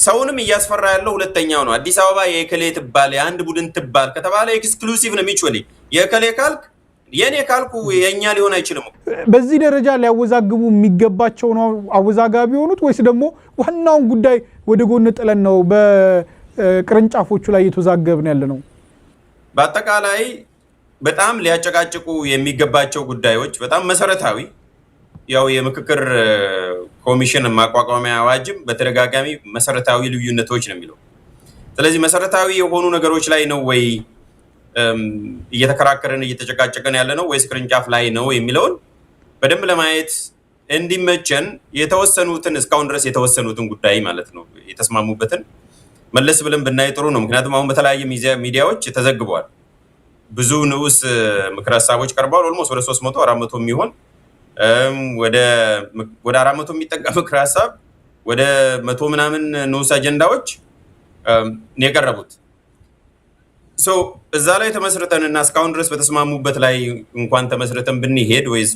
ሰውንም እያስፈራ ያለው ሁለተኛው ነው። አዲስ አበባ የከሌ ትባል የአንድ ቡድን ትባል ከተባለ ኤክስክሉሲቭ ነው ሚቹሊ የከሌ ካልክ የኔ ካልኩ የኛ ሊሆን አይችልም። በዚህ ደረጃ ሊያወዛግቡ የሚገባቸው ነው አወዛጋቢ ሆኑት ወይስ ደግሞ ዋናውን ጉዳይ ወደ ጎን ጥለን ነው በቅርንጫፎቹ ላይ እየተወዛገብን ያለ ነው? በአጠቃላይ በጣም ሊያጨቃጭቁ የሚገባቸው ጉዳዮች በጣም መሰረታዊ ያው የምክክር ኮሚሽን ማቋቋሚያ አዋጅም በተደጋጋሚ መሰረታዊ ልዩነቶች ነው የሚለው። ስለዚህ መሰረታዊ የሆኑ ነገሮች ላይ ነው ወይ እየተከራከረን እየተጨቃጨቀን ያለ ነው ወይስ ቅርንጫፍ ላይ ነው የሚለውን በደንብ ለማየት እንዲመቸን የተወሰኑትን እስካሁን ድረስ የተወሰኑትን ጉዳይ ማለት ነው የተስማሙበትን መለስ ብለን ብናይ ጥሩ ነው። ምክንያቱም አሁን በተለያየ ሚዲያዎች ተዘግቧል። ብዙ ንዑስ ምክር ሀሳቦች ቀርበዋል። ኦልሞስት ወደ 300 400 የሚሆን ወደ 400 የሚጠጋ ምክር ሀሳብ ወደ 100 ምናምን ንዑስ አጀንዳዎች የቀረቡት እዛ ላይ ተመስርተንና እስካሁን ድረስ በተስማሙበት ላይ እንኳን ተመስርተን ብንሄድ ወይስ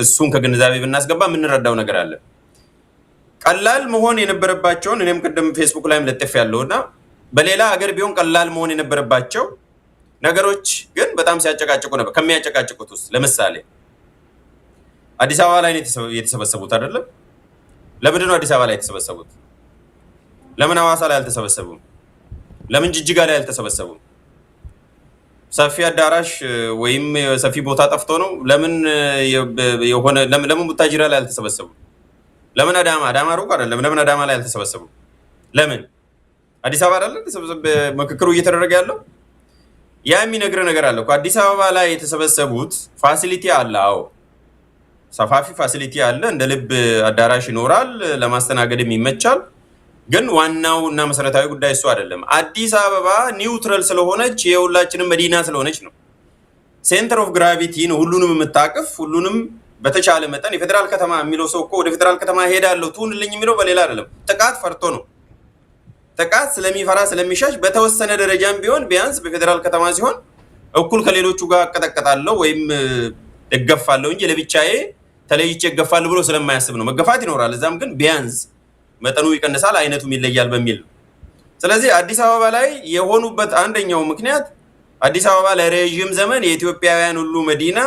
እሱን ከግንዛቤ ብናስገባ የምንረዳው ነገር አለ። ቀላል መሆን የነበረባቸውን እኔም ቅድም ፌስቡክ ላይም ለጥፍ ያለውና በሌላ ሀገር ቢሆን ቀላል መሆን የነበረባቸው ነገሮች ግን በጣም ሲያጨቃጭቁ ነበር። ከሚያጨቃጭቁት ውስጥ ለምሳሌ አዲስ አበባ ላይ የተሰበሰቡት አይደለም። ለምንድን ነው አዲስ አበባ ላይ የተሰበሰቡት? ለምን ሐዋሳ ላይ አልተሰበሰቡም? ለምን ጅጅጋ ላይ አልተሰበሰቡም? ሰፊ አዳራሽ ወይም ሰፊ ቦታ ጠፍቶ ነው? ለምን ቡታጅራ ላይ አልተሰበሰቡም? ለምን አዳማ ሩቅ አይደለም? ለምን አዳማ ላይ አልተሰበሰቡም? ለምን አዲስ አበባ አይደለም ምክክሩ እየተደረገ ያለው? ያ የሚነግር ነገር አለ እኮ። አዲስ አበባ ላይ የተሰበሰቡት ፋሲሊቲ አለ። አዎ ሰፋፊ ፋሲሊቲ አለ። እንደ ልብ አዳራሽ ይኖራል፣ ለማስተናገድም ይመቻል። ግን ዋናው እና መሰረታዊ ጉዳይ እሱ አይደለም። አዲስ አበባ ኒውትራል ስለሆነች የሁላችንም መዲና ስለሆነች ነው። ሴንተር ኦፍ ግራቪቲ ነው፣ ሁሉንም የምታቅፍ ሁሉንም በተቻለ መጠን። የፌዴራል ከተማ የሚለው ሰው እኮ ወደ ፌዴራል ከተማ ሄዳለሁ ትሁንልኝ የሚለው በሌላ አይደለም፣ ጥቃት ፈርቶ ነው። ጥቃት ስለሚፈራ ስለሚሻሽ በተወሰነ ደረጃም ቢሆን ቢያንስ በፌዴራል ከተማ ሲሆን እኩል ከሌሎቹ ጋር አቀጠቀጣለሁ ወይም እገፋለሁ እንጂ ለብቻዬ ተለይቼ እገፋለሁ ብሎ ስለማያስብ ነው። መገፋት ይኖራል እዛም፣ ግን ቢያንስ መጠኑ ይቀንሳል፣ አይነቱም ይለያል በሚል ነው። ስለዚህ አዲስ አበባ ላይ የሆኑበት አንደኛው ምክንያት አዲስ አበባ ለረዥም ዘመን የኢትዮጵያውያን ሁሉ መዲና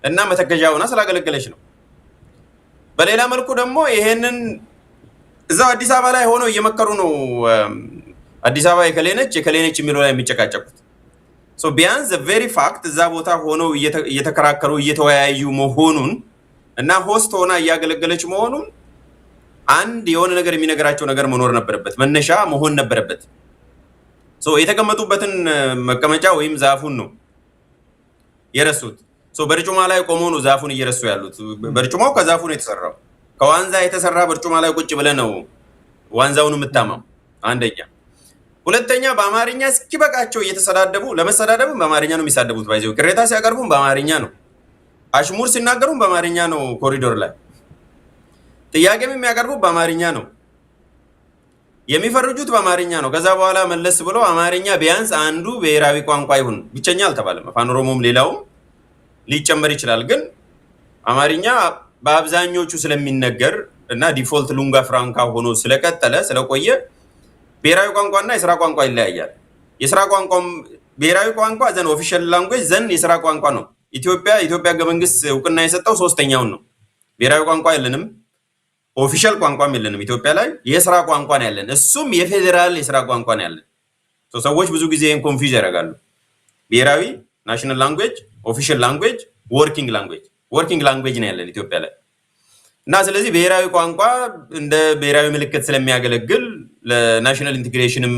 እና መተከዣ ሆና ስላገለገለች ነው። በሌላ መልኩ ደግሞ ይሄንን እዛው አዲስ አበባ ላይ ሆነው እየመከሩ ነው። አዲስ አበባ የከሌነች የሚለው ላይ የሚጨቃጨቁት ቢያንስ ቬሪ ፋክት እዛ ቦታ ሆነው እየተከራከሩ እየተወያዩ መሆኑን እና ሆስት ሆና እያገለገለች መሆኑን አንድ የሆነ ነገር የሚነገራቸው ነገር መኖር ነበረበት፣ መነሻ መሆን ነበረበት። የተቀመጡበትን መቀመጫ ወይም ዛፉን ነው የረሱት። በርጩማ ላይ ቆመው ነው ዛፉን እየረሱ ያሉት። በርጩማው ከዛፉ ነው የተሰራው። ከዋንዛ የተሰራ በርጩማ ላይ ቁጭ ብለህ ነው ዋንዛውን የምታማው። አንደኛ። ሁለተኛ በአማርኛ እስኪበቃቸው እየተሰዳደቡ፣ ለመሰዳደብም በአማርኛ ነው የሚሳደቡት። ባይዘው ቅሬታ ሲያቀርቡም በአማርኛ ነው፣ አሽሙር ሲናገሩም በአማርኛ ነው፣ ኮሪዶር ላይ ጥያቄም የሚያቀርቡት በአማርኛ ነው፣ የሚፈርጁት በአማርኛ ነው። ከዛ በኋላ መለስ ብሎ አማርኛ ቢያንስ አንዱ ብሔራዊ ቋንቋ ይሁን፣ ብቸኛ አልተባለም። አፋን ኦሮሞም ሌላውም ሊጨመር ይችላል። ግን አማርኛ በአብዛኞቹ ስለሚነገር እና ዲፎልት ሉንጋ ፍራንካ ሆኖ ስለቀጠለ ስለቆየ ብሔራዊ ቋንቋና የስራ ቋንቋ ይለያያል። የስራ ቋንቋም ብሔራዊ ቋንቋ ዘን ኦፊሻል ላንጉዌጅ ዘን የስራ ቋንቋ ነው። የኢትዮጵያ ሕገ መንግስት እውቅና የሰጠው ሶስተኛውን ነው። ብሔራዊ ቋንቋ የለንም፣ ኦፊሻል ቋንቋም የለንም። ኢትዮጵያ ላይ የስራ ቋንቋ ነው ያለን፣ እሱም የፌዴራል የስራ ቋንቋ ነው ያለን። ሰዎች ብዙ ጊዜ ይሄን ኮንፊውዝ ያደርጋሉ። ብሔራዊ ናሽናል ላንጉዌጅ፣ ኦፊሻል ላንጉዌጅ፣ ወርኪንግ ላንጉዌጅ ነው ያለን ኢትዮጵያ ላይ እና ስለዚህ ብሔራዊ ቋንቋ እንደ ብሔራዊ ምልክት ስለሚያገለግል ለናሽናል ኢንቴግሬሽንም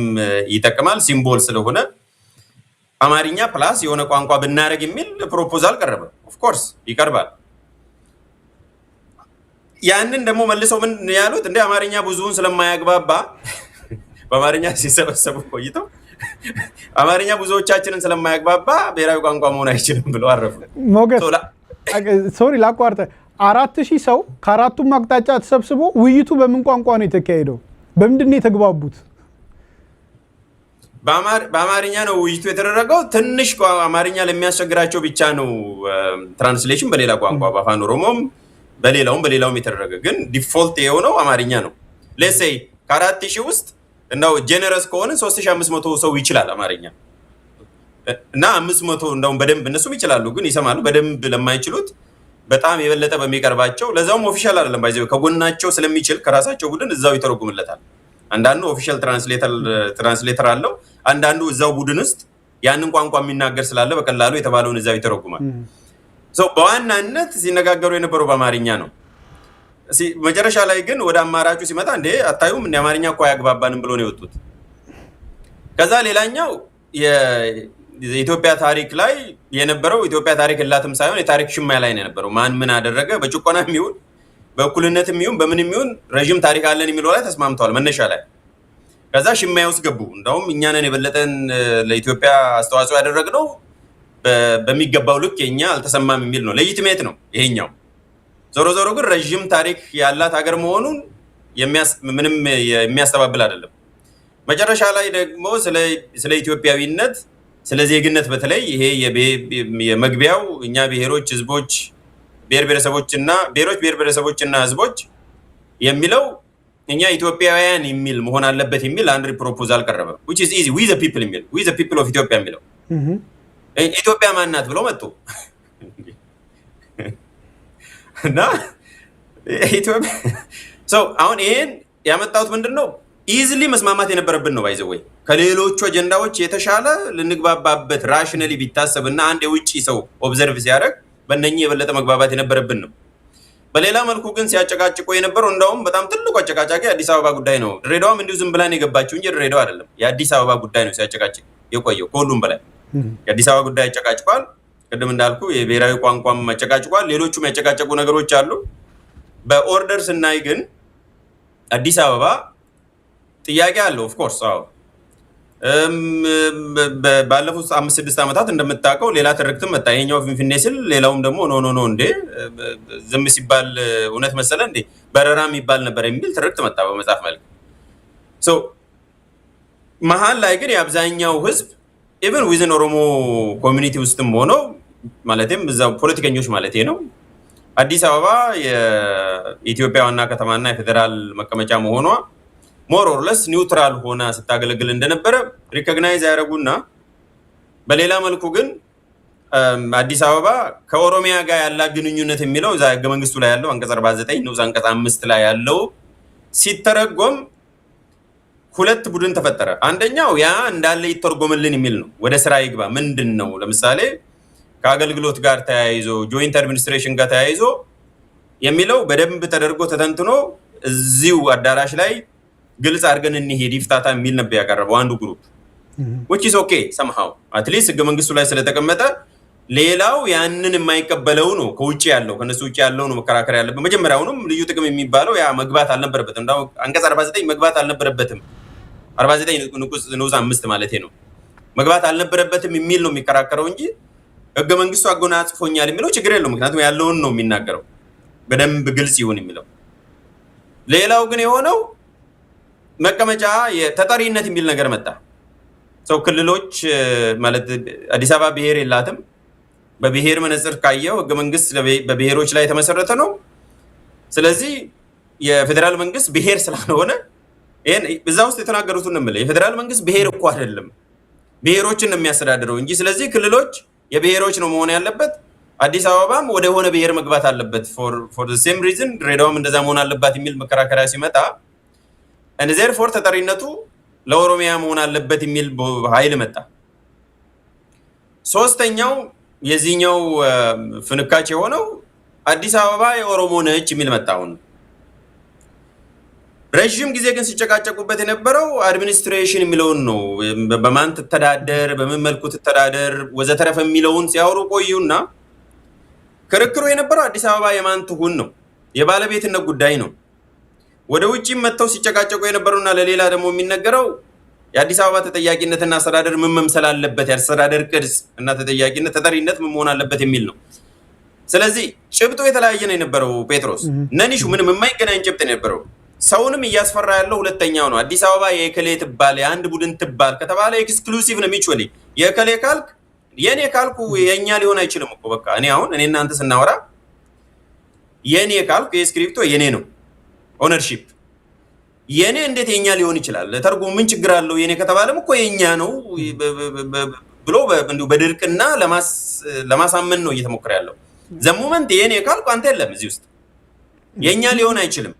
ይጠቅማል፣ ሲምቦል ስለሆነ አማርኛ ፕላስ የሆነ ቋንቋ ብናደርግ የሚል ፕሮፖዛል ቀረበ። ኦፍኮርስ ይቀርባል። ያንን ደግሞ መልሰው ምን ያሉት እንደ አማርኛ ብዙውን ስለማያግባባ በአማርኛ ሲሰበሰቡ ቆይተው አማርኛ ብዙዎቻችንን ስለማያግባባ ብሔራዊ ቋንቋ መሆን አይችልም ብለው አረፉ። ሞገስ ሶሪ ላቋርጠ 4000 ሰው ከአራቱም አቅጣጫ ተሰብስቦ ውይይቱ በምን ቋንቋ ነው የተካሄደው? በምንድን ነው የተግባቡት? በአማርኛ ነው ውይይቱ የተደረገው። ትንሽ አማርኛ ለሚያስቸግራቸው ብቻ ነው ትራንስሌሽን በሌላ ቋንቋ በአፋን ኦሮሞም በሌላውም የተደረገ፣ ግን ዲፎልት የሆነው አማርኛ ነው። ሌትስ ሴይ ከ4000 ውስጥ እንደው ጄነረስ ከሆነ 3500 ሰው ይችላል አማርኛ እና 500 እንደውም በደንብ እነሱም ይችላሉ ግን ይሰማሉ በደንብ ለማይችሉት በጣም የበለጠ በሚቀርባቸው ለዛውም ኦፊሻል አይደለም ባይዘው ከጎናቸው ስለሚችል ከራሳቸው ቡድን እዛው ይተረጉምለታል አንዳንዱ ኦፊሻል ትራንስሌተር አለው አንዳንዱ እዛው ቡድን ውስጥ ያንን ቋንቋ የሚናገር ስላለ በቀላሉ የተባለውን እዛው ይተረጉማል በዋናነት ሲነጋገሩ የነበረው በአማርኛ ነው መጨረሻ ላይ ግን ወደ አማራጩ ሲመጣ እንዴ አታዩም እንደ አማርኛ እኮ አያግባባንም ብሎ ነው የወጡት ከዛ ሌላኛው የኢትዮጵያ ታሪክ ላይ የነበረው ኢትዮጵያ ታሪክ የላትም ሳይሆን የታሪክ ሽማያ ላይ ነው የነበረው ማን ምን አደረገ በጭቆናም ይሁን በእኩልነትም ይሁን በምንም ይሁን ረጅም ታሪክ አለን የሚለው ላይ ተስማምተዋል መነሻ ላይ ከዛ ሽማያ ውስጥ ገቡ እንደውም እኛ ነን የበለጠን ለኢትዮጵያ አስተዋጽኦ ያደረግነው በሚገባው ልክ የኛ አልተሰማም የሚል ነው ሌጂቲሜት ነው ይሄኛው ዞሮ ዞሮ ግን ረጅም ታሪክ ያላት ሀገር መሆኑን ምንም የሚያስተባብል አይደለም መጨረሻ ላይ ደግሞ ስለ ኢትዮጵያዊነት ስለ ዜግነት በተለይ ይሄ የመግቢያው እኛ ብሔሮች ህዝቦች ብሔር ብሔረሰቦችና ህዝቦች የሚለው እኛ ኢትዮጵያውያን የሚል መሆን አለበት የሚል አንድ ፕሮፖዛል ቀረበ which is easy we the people የሚል we the people of Ethiopia የሚለው ኢትዮጵያ ማናት ብለው መጡ እና ኢትዮጵያ አሁን ይሄን ያመጣሁት ምንድነው ኢዚሊ መስማማት የነበረብን ነው ባይዘው ወይ ከሌሎቹ አጀንዳዎች የተሻለ ልንግባባበት ራሽናሊ ቢታሰብና አንድ የውጪ ሰው ኦብዘርቭ ሲያደርግ በእነኚህ የበለጠ መግባባት የነበረብን ነው በሌላ መልኩ ግን ሲያጨቃጭቁ የነበረው እንደውም በጣም ትልቁ አጨቃጫቂ አዲስ አበባ ጉዳይ ነው ድሬዳዋም እንዲሁ ዝም ብላን የገባችው እንጂ ድሬዳዋ አይደለም የአዲስ አበባ ጉዳይ ነው ሲያጨቃጭቅ የቆየው ከሁሉም በላይ የአዲስ አበባ ጉዳይ አጨቃጭቋል ቅድም እንዳልኩ የብሔራዊ ቋንቋም አጨቃጭቋል ሌሎቹም ያጨቃጨቁ ነገሮች አሉ በኦርደር ስናይ ግን አዲስ አበባ ጥያቄ አለው ኦፍ ኮርስ አዎ ባለፉት 5-6 ዓመታት እንደምታውቀው ሌላ ትርክትም መጣ ይሄኛው ፊንፊኔ ስል ሌላውም ደግሞ ኖ እንዴ ዝም ሲባል እውነት መሰለ እንዴ በረራ የሚባል ነበር የሚል ትርክት መጣ በመጽሐፍ መልክ መሀል ላይ ግን የአብዛኛው ህዝብ ኢቭን ዊዝን ኦሮሞ ኮሚኒቲ ውስጥም ሆኖ ማለትም እዛው ፖለቲከኞች ማለት ነው አዲስ አበባ የኢትዮጵያ ዋና ከተማና የፌደራል መቀመጫ መሆኗ ሞር ኦር ለስ ኒውትራል ሆና ስታገለግል እንደነበረ ሪኮግናይዝ ያደረጉና በሌላ መልኩ ግን አዲስ አበባ ከኦሮሚያ ጋር ያለ ግንኙነት የሚለው እዛ ህገ መንግስቱ ላይ ያለው አንቀጽ 49 ንዑስ አንቀጽ 5 ላይ ያለው ሲተረጎም ሁለት ቡድን ተፈጠረ አንደኛው ያ እንዳለ ይተርጎምልን የሚል ነው ወደ ስራ ይግባ ምንድነው ለምሳሌ ከአገልግሎት ጋር ተያይዞ ጆይንት አድሚኒስትሬሽን ጋር ተያይዞ የሚለው በደንብ ተደርጎ ተተንትኖ እዚሁ አዳራሽ ላይ ግልጽ አድርገን እንሄድ ይፍታታ የሚል ነበር ያቀረበው አንዱ ግሩፕ which is okay somehow at least ህገ መንግስቱ ላይ ስለተቀመጠ ሌላው ያንን የማይቀበለው ነው ከውጪ ያለው ከነሱ ውጪ ያለው ነው መከራከር ያለበት መጀመሪያውንም ልዩ ጥቅም የሚባለው ያ መግባት አልነበረበትም እንዳው አንቀጽ 49 መግባት አልነበረበትም 49 ንዑስ 5 ማለት ነው መግባት አልነበረበትም የሚል ነው የሚከራከረው እንጂ ህገ መንግስቱ አጎናጽፎኛል የሚለው ችግር የለውም ምክንያቱም ያለውን ነው የሚናገረው በደንብ ግልጽ ይሁን የሚለው ሌላው ግን የሆነው መቀመጫ የተጠሪነት የሚል ነገር መጣ ሰው ክልሎች ማለት አዲስ አበባ ብሔር የላትም በብሔር መነጽር ካየው ህገ መንግስት በብሔሮች ላይ የተመሰረተ ነው ስለዚህ የፌደራል መንግስት ብሔር ስላልሆነ ይሄን እዛ ውስጥ የተናገሩትን ነው ማለት የፌደራል መንግስት ብሔር እኮ አይደለም ብሔሮችን ነው የሚያስተዳድረው እንጂ ስለዚህ ክልሎች የብሔሮች ነው መሆን ያለበት አዲስ አበባም ወደ ሆነ ብሔር መግባት አለበት for the same reason ድሬዳዋም እንደዛ መሆን አለባት የሚል መከራከሪያ ሲመጣ and therefore ተጠሪነቱ ለኦሮሚያ መሆን አለበት የሚል ኃይል መጣ ሶስተኛው የዚህኛው ፍንካች የሆነው አዲስ አበባ የኦሮሞ ነች የሚል መጣውን ረጅም ጊዜ ግን ሲጨቃጨቁበት የነበረው አድሚኒስትሬሽን የሚለውን ነው በማን ተተዳደር በምን መልኩ ተተዳደር ወዘተረፈ የሚለውን ሲያወሩ ቆዩና ክርክሩ የነበረው አዲስ አበባ የማን ትሁን ነው የባለቤትነት ጉዳይ ነው ወደ ውጪ መተው ሲጨቃጨቁ የነበሩና ለሌላ ደግሞ የሚነገረው የአዲስ አበባ ተጠያቂነትና አስተዳደር ምን መምሰል አለበት የአስተዳደር ቅርጽ እና ተጠያቂነት ተጠሪነት ምን መሆን አለበት የሚል ነው ስለዚህ ጭብጡ የተለያየ ነው የነበረው ጴጥሮስ ነኒሹ ምንም የማይገናኝ ጭብጥ ነው የነበረው ሰውንም እያስፈራ ያለው ሁለተኛው ነው አዲስ አበባ የከሌ ትባል የአንድ ቡድን ትባል ከተባለ ኤክስክሉሲቭ ነው ሚቹሊ የከሌ ካልክ የኔ ካልኩ የኛ ሊሆን አይችልም እኮ በቃ እኔ አሁን እኔ እናንተ ስናወራ የኔ ካልኩ የስክሪፕቶ የኔ ነው ኦነርሺፕ የኔ እንዴት የኛ ሊሆን ይችላል? ተርጉም ምን ችግር አለው? የኔ ከተባለም እኮ የኛ ነው ብሎ በድርቅና ለማሳመን ነው እየተሞከረ ያለው። ዘሞመንት የኔ ካልኩ አንተ የለም እዚህ ውስጥ የኛ ሊሆን አይችልም።